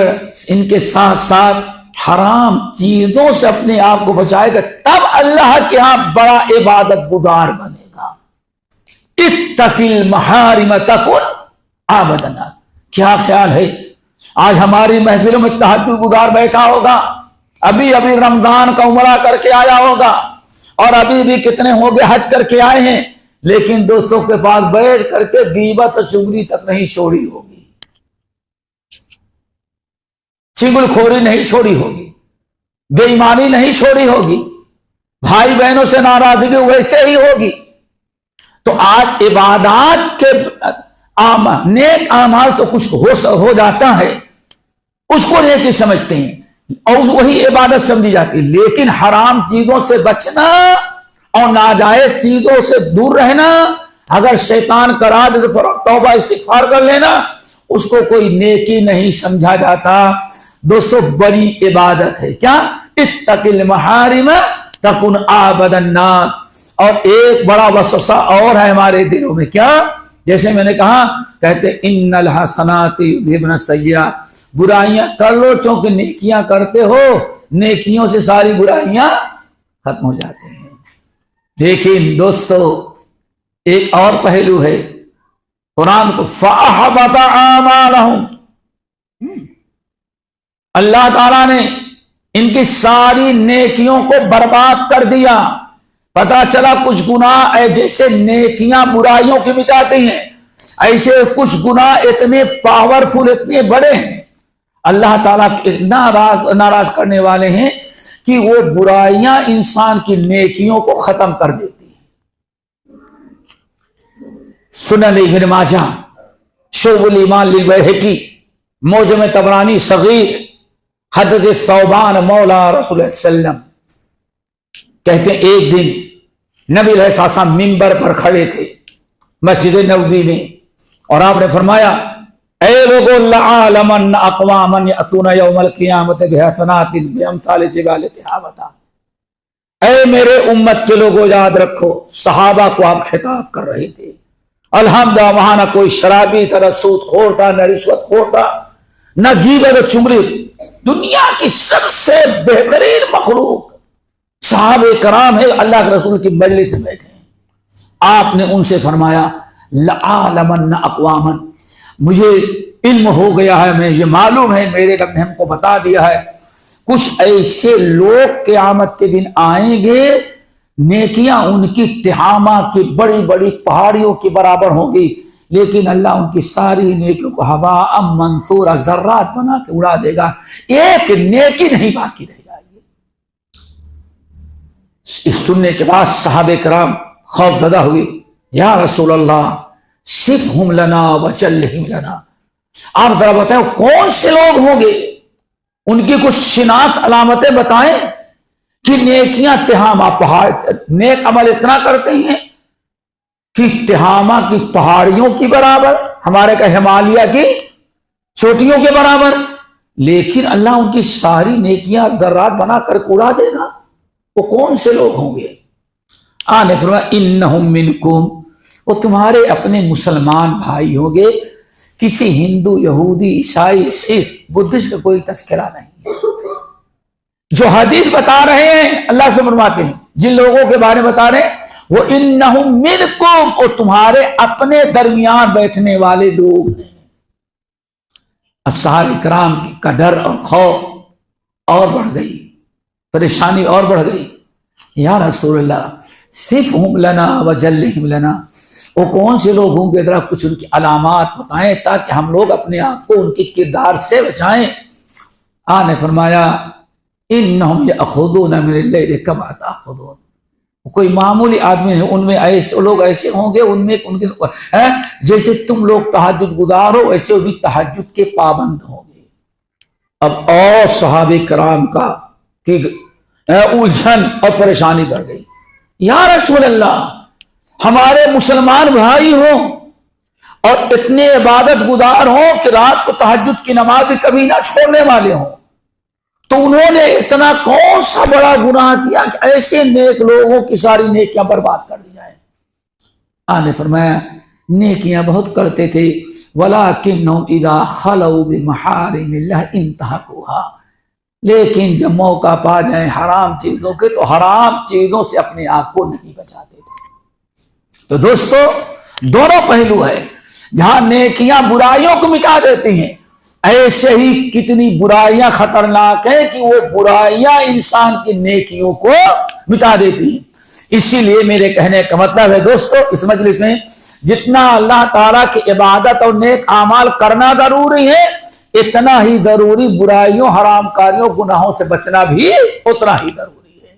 ان کے ساتھ ساتھ حرام چیزوں سے اپنے آپ کو بچائے گا تب اللہ کے ہاں بڑا عبادت گزار بنے گا. اتق المحارم تکن عابد الناس. کیا خیال ہے آج ہماری محفلوں میں تہجد گزار بیٹھا ہوگا، ابھی رمضان کا عمرہ کر کے آیا ہوگا، اور ابھی بھی کتنے ہو گئے حج کر کے آئے ہیں، لیکن دوستوں کے پاس بیٹھ کر کے غیبت اور چغلی تک نہیں چھوڑی ہوگی، چغل خوری نہیں چھوڑی ہوگی، بے ایمانی نہیں چھوڑی ہوگی، بھائی بہنوں سے ناراضگی ویسے ہی ہوگی. تو آج عبادات کے نیک اعمال تو کچھ ہو جاتا ہے، اس کو نیکی سمجھتے ہیں اور وہی عبادت سمجھی جاتی ہے. لیکن حرام چیزوں سے بچنا اور ناجائز چیزوں سے دور رہنا، اگر شیطان کرا دے تو توبہ استغفار کر لینا، اس کو کوئی نیکی نہیں سمجھا جاتا. دوستو بڑی عبادت ہے. کیا؟ اتق المحارم تکن عابد الناس. اور ایک بڑا وسوسہ اور ہے ہمارے دلوں میں. کیا؟ جیسے میں نے کہا، کہتے ان الحسنات یذھبن السیئات. برائیاں کر لو چونکہ نیکیاں کرتے ہو، نیکیوں سے ساری برائیاں ختم ہو جاتے ہیں. لیکن دوستو ایک اور پہلو ہے قرآن کو، فَأَحْبَطَ أَعْمَالَهُمْ. اللہ تعالیٰ نے ان کی ساری نیکیوں کو برباد کر دیا. پتا چلا کچھ گناہ جیسے نیکیاں برائیوں کی مٹاتی ہیں، ایسے کچھ گناہ اتنے پاورفل، اتنے بڑے ہیں، اللہ تعالیٰ اتنا ناراض کرنے والے ہیں کہ وہ برائیاں انسان کی نیکیوں کو ختم کر دیتی ہیں. سنن ابن ماجہ، شعب الایمان للبیہقی، معجم طبرانی صغیر، حضرت ثوبان مولا رسول اللہ صلی اللہ علیہ وسلم کہتے ہیں ایک دن نبی علیہ السلام منبر پر کھڑے تھے مسجد نبوی میں، اور آپ نے فرمایا اے لوگو لعالمن اقواما یاتون یوم القیامت بحسنات بامثال جبال تہامۃ. اے میرے امت کے لوگوں یاد رکھو، صحابہ کو آپ خطاب کر رہے تھے. الحمدللہ وہاں نہ کوئی شرابی تھا، نہ سود خور تھا، نہ رشوت خور تھا، نہ غیبت و چغلی. دنیا کی سب سے بہترین مخلوق صحابہ کرام ہے، اللہ کے رسول کی مجلس میں بیٹھے ہیں. آپ نے ان سے فرمایا لعالمن اقواما، مجھے علم ہو گیا ہے، میں یہ معلوم ہے، میرے رب نے ہم کو بتا دیا ہے، کچھ ایسے لوگ قیامت کے دن آئیں گے، نیکیاں ان کی تہامہ کی بڑی بڑی پہاڑیوں کی برابر ہوں گی، لیکن اللہ ان کی ساری نیکیوں کو ہواء منثورا، ذرات بنا کے اڑا دے گا، ایک نیکی نہیں باقی رہ جائے گی. اس سننے کے بعد صحابہ کرام خوف زدہ ہوئے. یا رسول اللہ صفہم لنا وجلہم لنا، آپ ذرا بتائیں کون سے لوگ ہوں گے، ان کی کچھ شناخت علامتیں بتائیں کہ نیکیاں تہامہ پہاڑ، نیک عمل اتنا کرتے ہیں کہ تہامہ کی پہاڑیوں کی برابر، ہمارے کا ہمالیہ کی چوٹیوں کے برابر، لیکن اللہ ان کی ساری نیکیاں ذرات بنا کر اڑا دے گا. وہ کون سے لوگ ہوں گے؟ آنے فرمایا انہم منکم، وہ تمہارے اپنے مسلمان بھائی ہوں گے، کسی ہندو، یہودی، عیسائی، سکھ، بدھسٹ کا کوئی تذکرہ نہیں ہے۔ جو حدیث بتا رہے ہیں اللہ سے فرماتے ہیں جن لوگوں کے بارے میں بتا رہے ہیں وہ انہم منکم، اور تمہارے اپنے درمیان بیٹھنے والے لوگ ہیں۔ اب صحابہ کرام کا ڈر اور خوف اور بڑھ گئی، پریشانی اور بڑھ گئی۔ یا رسول اللہ صفہم لنا وجلہم لنا، وہ کون سے لوگ ہوں گے، ذرا کچھ ان کی علامات بتائیں تاکہ ہم لوگ اپنے آپ کو ان کے کردار سے بچائیں۔ آپ نے فرمایا انہم یأخذون من اللیل کما تأخذون، کوئی معمولی آدمی ہے، ان میں ایسے لوگ ایسے ہوں گے، ان میں ان کے جیسے تم لوگ تہجد گزار ہو ویسے وہ بھی تہجد کے پابند ہوں گے۔ اب اور صحابہ کرام کا الجھن اور پریشانی بڑھ گئی۔ یا رسول اللہ ہمارے مسلمان بھائی ہوں اور اتنے عبادت گزار ہوں کہ رات کو تہجد کی نماز بھی کبھی نہ چھوڑنے والے ہوں، تو انہوں نے اتنا کون سا بڑا گناہ کیا کہ ایسے نیک لوگوں کی ساری نیکیاں برباد کر دی جائیں؟ آپ نے فرمایا نیکیاں بہت کرتے تھے، وَلَكِنَّهُمْ إِذَا خَلَوْا بِمَحَارِمِ اللَّهِ انْتَهَكُوهَا، لیکن جب موقع پا جائیں حرام چیزوں کے تو حرام چیزوں سے اپنے آپ کو نہیں بچاتے تھے۔ تو دوستو دونوں پہلو ہے، جہاں نیکیاں برائیوں کو مٹا دیتی ہیں، ایسے ہی کتنی برائیاں خطرناک ہیں کہ وہ برائیاں انسان کی نیکیوں کو مٹا دیتی ہیں۔ اسی لیے میرے کہنے کا مطلب ہے دوستو اس مجلس میں جتنا اللہ تعالیٰ کی عبادت اور نیک اعمال کرنا ضروری ہے، اتنا ہی ضروری برائیوں، حرام کاریوں، گناہوں سے بچنا بھی اتنا ہی ضروری ہے۔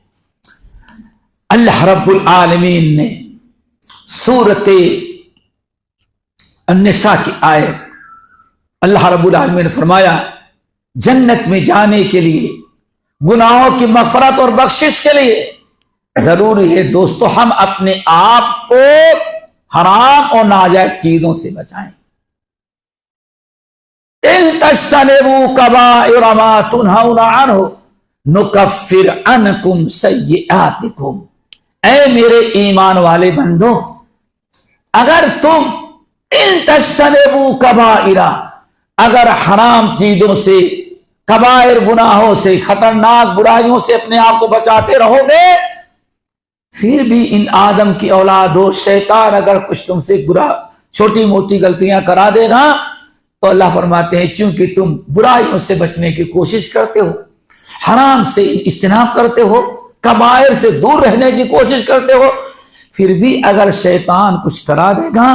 اللہ رب العالمین نے سورۃ النساء کی آیت اللہ رب العالمین نے فرمایا جنت میں جانے کے لیے، گناہوں کی مغفرت اور بخشش کے لیے ضروری ہے دوستو ہم اپنے آپ کو حرام اور ناجائز چیزوں سے بچائیں۔ ان تجتنبوا کبائر ما تنہون عنہ نکفر عنکم سیئاتکم، اے میرے ایمان والے بندو اگر تم ان تجتنبوا کبائر، اگر حرام چیزوں سے، کبائر گناہوں سے، خطرناک برائیوں سے اپنے آپ کو بچاتے رہو گے، پھر بھی ان آدم کی اولاد ہو، شیطان اگر کچھ تم سے چھوٹی موٹی غلطیاں کرا دے گا تو اللہ فرماتے ہیں چونکہ تم برائیوں سے بچنے کی کوشش کرتے ہو، حرام سے اجتناب کرتے ہو، کبائر سے دور رہنے کی کوشش کرتے ہو، پھر بھی اگر شیطان کچھ کرا دے گا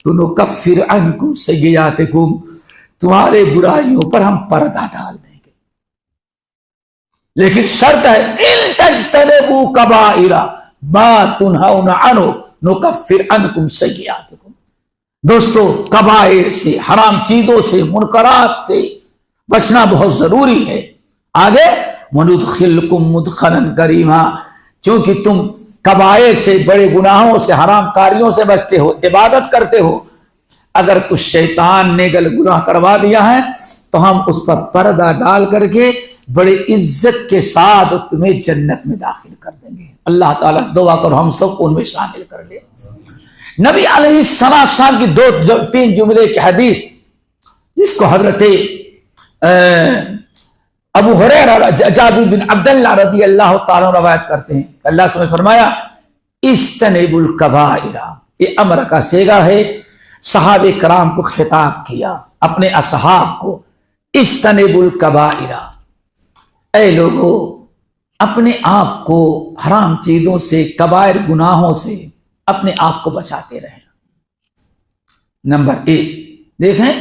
تو نکفر عنکم سیئاتکم، تمہارے برائیوں پر ہم پردہ ڈال دیں گے، لیکن شرط ہے ان تجتنبوا کبائر ما تنہون عنہ نکفر عنکم سیئاتکم۔ دوستو کبائر سے، حرام چیزوں سے، منکرات سے بچنا بہت ضروری ہے۔ آگے وندخلکم مدخلا کریما، چونکہ تم کبائر سے، بڑے گناہوں سے، حرام کاریوں سے بچتے ہو، عبادت کرتے ہو، اگر کچھ شیطان نے گناہ کروا دیا ہے تو ہم اس پر پردہ ڈال کر کے بڑے عزت کے ساتھ تمہیں جنت میں داخل کر دیں گے۔ اللہ تعالیٰ دعا کرو ہم سب کو ان میں شامل کر لے۔ نبی علیہ السلام کی تین جملے کی حدیث جس کو حضرت ابو ہریرہ جابر بن عبداللہ رضی اللہ تعالیٰ روایت کرتے ہیں، اللہ نے فرمایا اجتنبوا الکبائر، یہ امر کا صیغہ ہے، صحابہ کرام کو خطاب کیا، اپنے اصحاب کو، اجتنبوا الکبائر، اے لوگو اپنے آپ کو حرام چیزوں سے، کبائر گناہوں سے اپنے آپ کو بچاتے رہنا۔ نمبر ایک دیکھیں،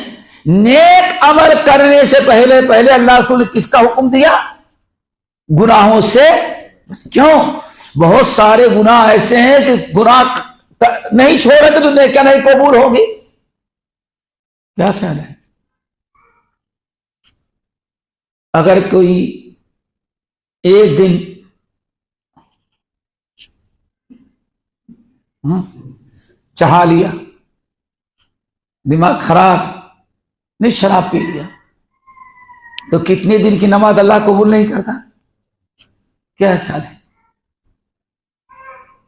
نیک عمل کرنے سے پہلے اللہ رسول نے کس کا حکم دیا؟ گناہوں سے۔ کیوں؟ بہت سارے گناہ ایسے ہیں کہ گناہ نہیں چھوڑے تو نیکیاں نہیں قبول ہوگی۔ کیا خیال ہے؟ اگر کوئی ایک دن چہا لیا، دماغ خراب، نہیں شراب پی لیا، تو کتنے دن کی نماز اللہ قبول نہیں کرتا؟ کیا خیال ہے؟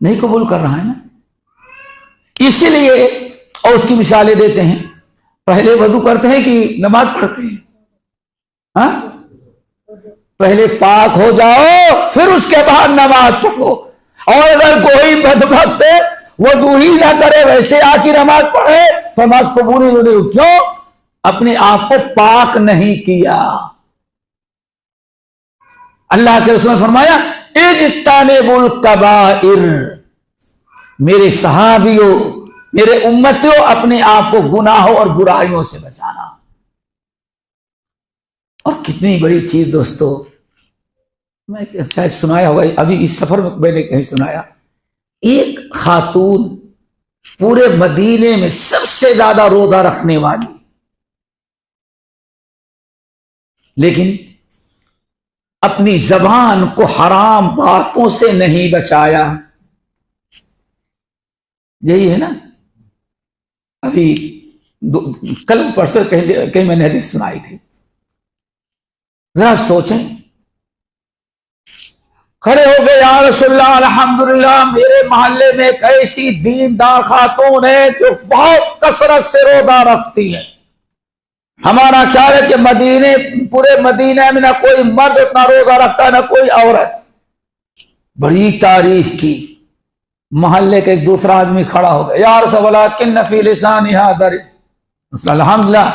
نہیں قبول کر رہا ہے نا۔ اسی لیے اور اس کی مثالیں دیتے ہیں، پہلے وضو کرتے ہیں کہ نماز پڑھتے ہیں؟ ہاں، پہلے پاک ہو جاؤ پھر اس کے بعد نماز پڑھو. اور اگر کوئی بدبخت وضو ہی نہ کرے ویسے آ کی نماز پڑھے تو نماز قبول نہیں ہوگی. کیوں؟ اپنے آپ کو پاک نہیں کیا. اللہ کے رسول نے فرمایا اجتنبوا الکبائر، میرے صحابیوں، میرے امتیوں، اپنے آپ کو گناہوں اور برائیوں سے بچانا. اور کتنی بڑی چیز دوستو، میں شاید سنایا ہوگا، ابھی اس سفر میں نے کہیں سنایا، ایک خاتون پورے مدینے میں سب سے زیادہ روزہ رکھنے والی، لیکن اپنی زبان کو حرام باتوں سے نہیں بچایا. یہی ہے نا. ابھی کل پرسوں کہیں میں نے حدیث سنائی تھی، ذرا سوچیں. کھڑے ہو گئے یا رسول اللہ الحمدللہ میرے محلے میں ایک ایسی دیندار خاتون ہے جو بہت کثرت سے روزہ رکھتی ہے. ہمارا خیال ہے کہ پورے مدینے میں نہ کوئی مرد اتنا روزہ رکھتا نہ کوئی عورت. بڑی تعریف کی. محلے کے ایک دوسرا آدمی کھڑا ہو گیا، یا رسول اللہ کن فی لسانہا درد، الحمدللہ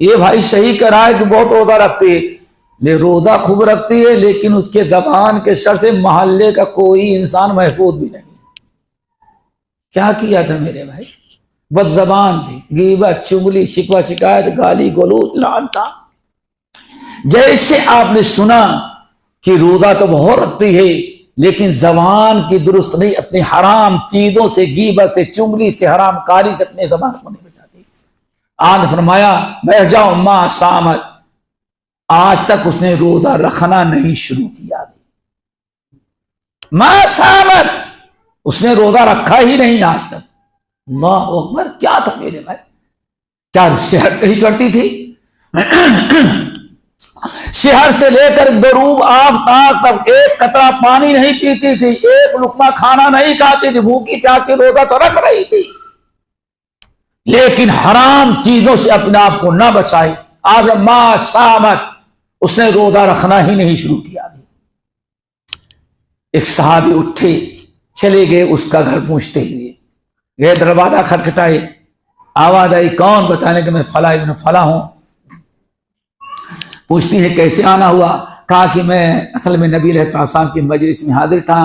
یہ بھائی صحیح کہہ رہا ہے کہ بہت روزہ رکھتی ہے، روزہ خوب رکھتی ہے لیکن اس کے زبان کے شر سے محلے کا کوئی انسان محفوظ بھی نہیں. کیا کیا تھا میرے بھائی؟ بد زبان تھی، غیبت، چغلی، شکوہ شکایت، گالی گلوچ، لعن تھا. جیسے آپ نے سنا کہ روزہ تو بہت رکھتی ہے لیکن زبان کی درست نہیں، اپنی حرام چیزوں سے، غیبت سے، چغلی سے، حرام کاری سے اپنے زبان کو نہیں بچاتی. آج فرمایا بیٹھ جاؤ، ما صامت، آج تک اس نے روزہ رکھنا نہیں شروع کیا. ما صامت، اس نے روزہ رکھا ہی نہیں آج تک. اللہ اکبر. کیا تھا میرے بھائی؟ کیا صحت نہیں کرتی تھی؟ شہر سے لے کر غروب آفتاب تک ایک قطرہ پانی نہیں پیتی تھی، ایک لقمہ کھانا نہیں کھاتی تھی، بھوکی پیاسی روزہ تو رکھ رہی تھی لیکن حرام چیزوں سے اپنے آپ کو نہ بچائی. آج ما صامت، اس نے روزہ رکھنا ہی نہیں شروع کیا. ایک صحابی اٹھے چلے گئے اس کا گھر پہنچتے ہوئے، گئے دروازہ کھٹکھٹائے، آواز آئی کون؟ بتانے کہ میں فلاں ابن فلاں ہوں. پوچھتی ہے کیسے آنا ہوا؟ کہا کہ میں اصل میں نبی علیہ السلام کی مجلس میں حاضر تھا،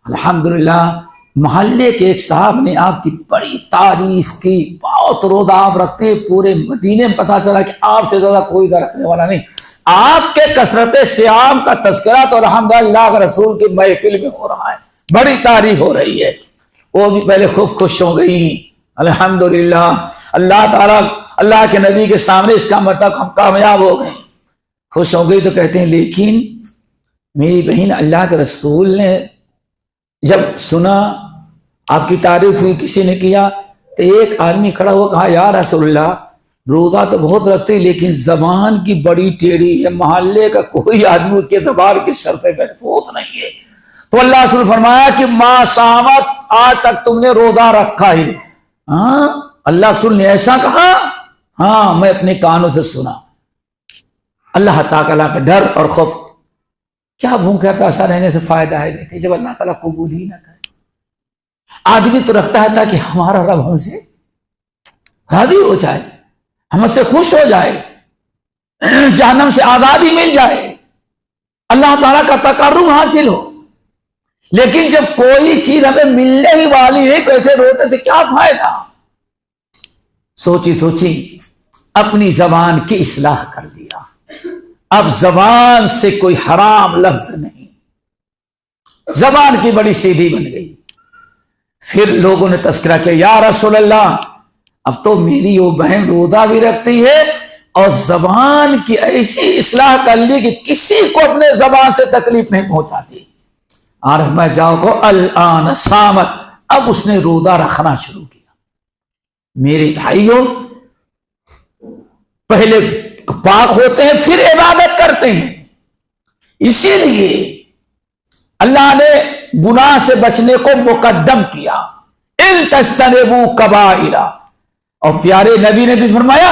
الحمدللہ محلے کے ایک صاحب نے آپ کی بڑی تعریف کی، بہت روزہ آپ رکھتے ہیں، پورے مدینے میں پتا چلا کہ آپ سے زیادہ کوئی روزہ رکھنے والا نہیں. آپ کے کثرت صیام کا تذکرہ تو الحمدللہ اللہ کے رسول کی محفل میں ہو رہا ہے، بڑی تعریف ہو رہی ہے. وہ بھی پہلے خوب خوش ہو گئی، الحمدللہ اللہ تعالیٰ اللہ کے نبی کے سامنے اس کا مطلب ہم کامیاب ہو گئے. خوش ہو گئی تو کہتے ہیں لیکن میری بہن اللہ کے رسول نے جب سنا آپ کی تعریف ہوئی، کسی نے کیا، تو ایک آدمی کھڑا ہوا کہا یا رسول اللہ روزہ تو بہت رکھتے لیکن زبان کی بڑی ٹیڑھی ہے، محلے کا کوئی آدمی اس کے زبان کی شر سے محفوظ نہیں ہے. تو اللہ رسول فرمایا کہ ما صامت، آج تک تم نے روزہ رکھا ہی. ہاں اللہ رسول نے ایسا کہا؟ ہاں میں اپنے کانوں سے سنا. اللہ تعالیٰ کا ڈر اور خوف. کیا بھوکا پیاسا رہنے سے فائدہ ہے دیکھیں جب اللہ تعالیٰ قبول ہی نہ کرے. آدمی تو رکھتا ہے تاکہ ہمارا رب ہم سے راضی ہو جائے، ہم سے خوش ہو جائے، جہنم سے آزادی مل جائے، اللہ تعالیٰ کا تقرب حاصل ہو. لیکن جب کوئی چیز ہمیں ملنے ہی والی ہے تو ایسے روتے سے کیا فائدہ؟ سوچی اپنی زبان کی اصلاح کر دیا. اب زبان سے کوئی حرام لفظ نہیں، زبان کی بڑی سیدھی بن گئی. پھر لوگوں نے تذکرہ کیا یا رسول اللہ اب تو میری وہ بہن روزہ بھی رکھتی ہے اور زبان کی ایسی اصلاح کر لی کہ کسی کو اپنے زبان سے تکلیف نہیں پہنچاتی. اور میں جاؤ کو الان صامت، اب اس نے روزہ رکھنا شروع کیا. میرے بھائیوں پہلے پاک ہوتے ہیں پھر عبادت کرتے ہیں. اسی لیے اللہ نے گناہ سے بچنے کو مقدم کیا، ان تجتنبوا کبائر. اور پیارے نبی نے بھی فرمایا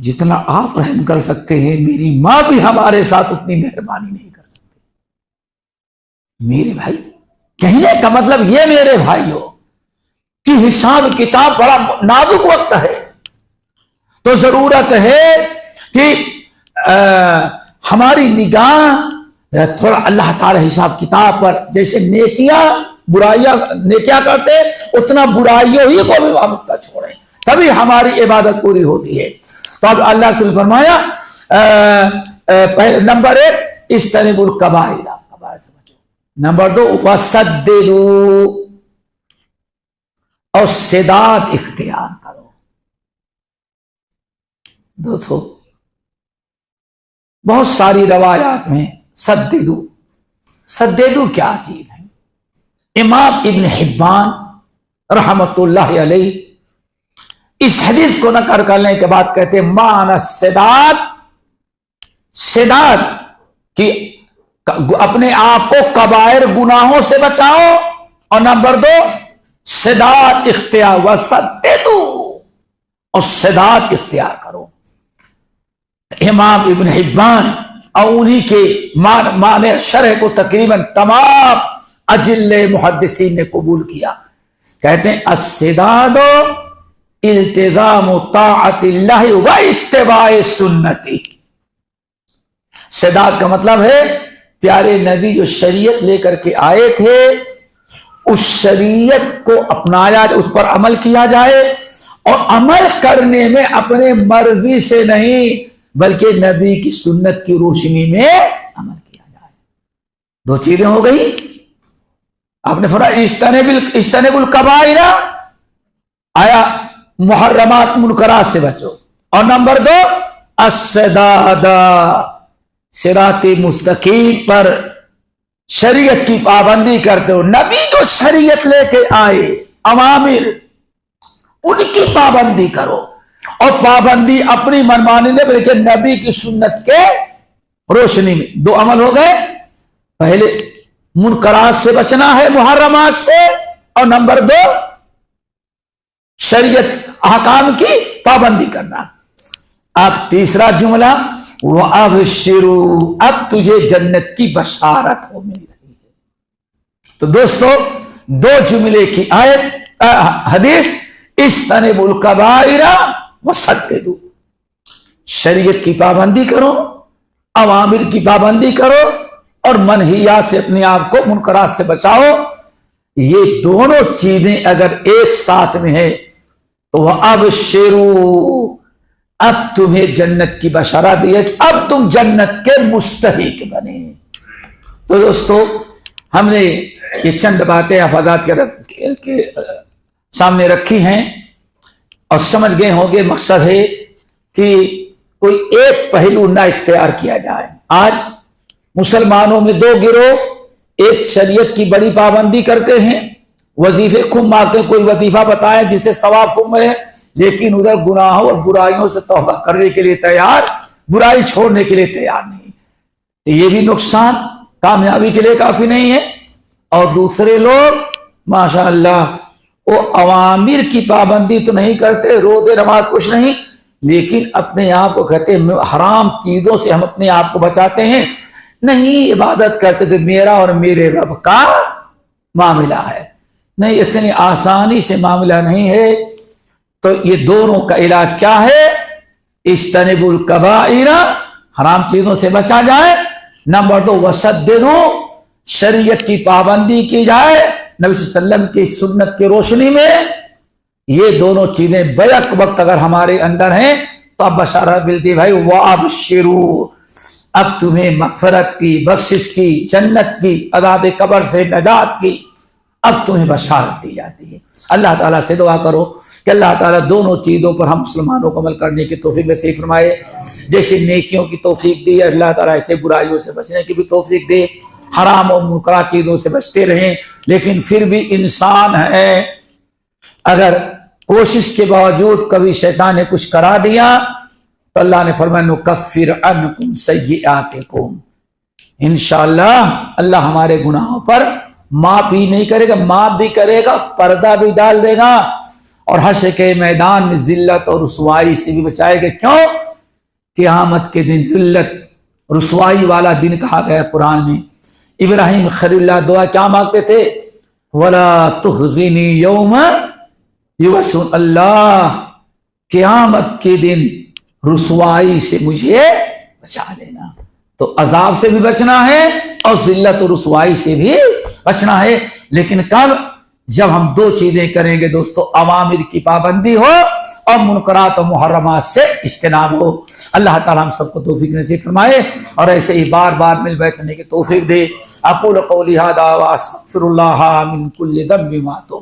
جتنا آپ رحم کر سکتے ہیں میری ماں بھی ہمارے ساتھ اتنی مہربانی نہیں کر سکتی۔ میرے بھائی، کہنے کا مطلب یہ میرے بھائیوں کہ حساب کتاب بڑا نازک وقت ہے، تو ضرورت ہے کہ ہماری نگاہ تھوڑا اللہ تعالی حساب کتاب پر، جیسے نیکیاں کرتے اتنا برائیوں ہی کو بھی وابستہ چھوڑیں، تبھی ہماری عبادت پوری ہوتی ہے۔ تو اب اللہ تعالی فرمایا نمبر 1 اجتنبوا الکبائر، کبائر سے بچو۔ نمبر 2 وسددوا، اور سداد اختیار کرو۔ دوستو بہت ساری روایات میں سددو کیا چیز ہے؟ امام ابن حبان رحمت اللہ علیہ اس حدیث کو نقل کرنے کے بعد کہتے ہیں معنی سداد کی اپنے آپ کو کبائر گناہوں سے بچاؤ، اور نمبر 2 سداد اختیار، وسددو، اور سداد اختیار کرو۔ امام ابن حبان اور انہی کے معنی شرح کو تقریباً تمام اجل محدثین نے قبول کیا۔ کہتے ہیں السداد التزام طاعت اللہ و اتباع سنتی۔ سداد کا مطلب ہے پیارے نبی جو شریعت لے کر کے آئے تھے اس شریعت کو اپنایا، اس پر عمل کیا جائے، اور عمل کرنے میں اپنے مرضی سے نہیں بلکہ نبی کی سنت کی روشنی میں عمل کیا جائے۔ 2 چیزیں ہو گئی۔ آپ نے فرمایا اجتنبوا الکبائر، آیا محرمات منکرات سے بچو، اور نمبر 2 السداد، صراط مستقیم پر شریعت کی پابندی کرتے ہو۔ نبی جو شریعت لے کے آئے اوامر ان کی پابندی کرو، اور پابندی اپنی منمانی نہیں بلکہ نبی کی سنت کے روشنی میں۔ 2 عمل ہو گئے، پہلے منکرات سے بچنا ہے، محرمات سے، اور نمبر 2 شریعت احکام کی پابندی کرنا۔ اب تیسرا جملہ وَأَبْشِرُوا، اب تجھے جنت کی بشارت ہو مل رہی ہے۔ تو دوستو 2 جملے کی آیت حدیث اجتنبوا الکبائر وسددوا، شریعت کی پابندی کرو، اوامر کی پابندی کرو، اور منہیات سے اپنے آپ کو منکرات سے بچاؤ۔ یہ دونوں چیزیں اگر ایک ساتھ میں ہیں تو وَأَبْشِرُوا، اب تمہیں جنت کی بشارت دی ہے کہ اب تم جنت کے مستحق بنے۔ تو دوستو ہم نے یہ چند باتیں حضرات کے سامنے رکھی ہیں اور سمجھ گئے ہوں گے، مقصد ہے کہ کوئی ایک پہلو نہ اختیار کیا جائے۔ آج مسلمانوں میں 2 گروہ، ایک شریعت کی بڑی پابندی کرتے ہیں، وظیفے خوب مارتے ہیں، کوئی وظیفہ بتائیں جسے ثواب خوب ملے، لیکن ادھر گناہوں اور برائیوں سے توبہ کرنے کے لیے تیار، برائی چھوڑنے کے لیے تیار نہیں۔ تو یہ بھی نقصان کامیابی کے لیے کافی نہیں ہے۔ اور دوسرے لوگ ماشاءاللہ وہ اوامر کی پابندی تو نہیں کرتے، روزے نماز کچھ نہیں، لیکن اپنے آپ کو کہتے ہیں حرام چیزوں سے ہم اپنے آپ کو بچاتے ہیں، نہیں عبادت کرتے تھے، میرا اور میرے رب کا معاملہ ہے، نہیں اتنی آسانی سے معاملہ نہیں ہے۔ تو یہ دونوں کا علاج کیا ہے؟ اجتنبوا الکبائر، حرام چیزوں سے بچا جائے، نمبر 2 وسددوا، شریعت کی پابندی کی جائے نبی صلی اللہ علیہ وسلم کی سنت کی روشنی میں۔ یہ دونوں چیزیں بیک وقت اگر ہمارے اندر ہیں تو اب بشارت ملتی بھائی وَأَبْشِرُوا، اب تمہیں مغفرت کی، بخشش کی، جنت کی، عذاب قبر سے نجات کی اب تمہیں بشارت دی جاتی ہے۔ اللہ تعالیٰ سے دعا کرو کہ اللہ تعالیٰ دونوں چیزوں پر ہم مسلمانوں کو عمل کرنے کی توفیق نصیب فرمائے۔ جیسے نیکیوں کی توفیق دی، اللہ تعالیٰ ایسے برائیوں سے بچنے کی بھی توفیق دے، حرام اور منکرات چیزوں سے بچتے رہیں۔ لیکن پھر بھی انسان ہے، اگر کوشش کے باوجود کبھی شیطان نے کچھ کرا دیا تو اللہ نے فرمایا نکفر عنکم سیئاتکم، انشاءاللہ اللہ ہمارے گناہوں پر معاف ہی نہیں کرے گا، معاف بھی کرے گا، پردہ بھی ڈال دے گا، اور حشر کے میدان میں ذلت اور رسوائی سے بھی بچائے گا۔ کیوں؟ قیامت کے دن ذلت رسوائی والا دن کہا گیا قرآن میں۔ ابراہیم خلیل اللہ دعا کیا مانگتے تھے؟ وَلَا تُخْزِنِي يَوْمَ يُبْعَثُونَ، اللہ قیامت کے دن رسوائی سے مجھے بچا لینا۔ تو عذاب سے بھی بچنا ہے اور ذلت و رسوائی سے بھی بچنا ہے، لیکن کب؟ جب ہم دو چیزیں کریں گے دوستو، اوامر کی پابندی ہو اور منکرات و محرمات سے اجتناب ہو۔ اللہ تعالیٰ ہم سب کو توفیق نصیب فرمائے اور ایسے ہی بار بار مل بیٹھنے کی توفیق دے۔ اقول قولی ھذا واستغفر اللہ من کل ذنب واتوب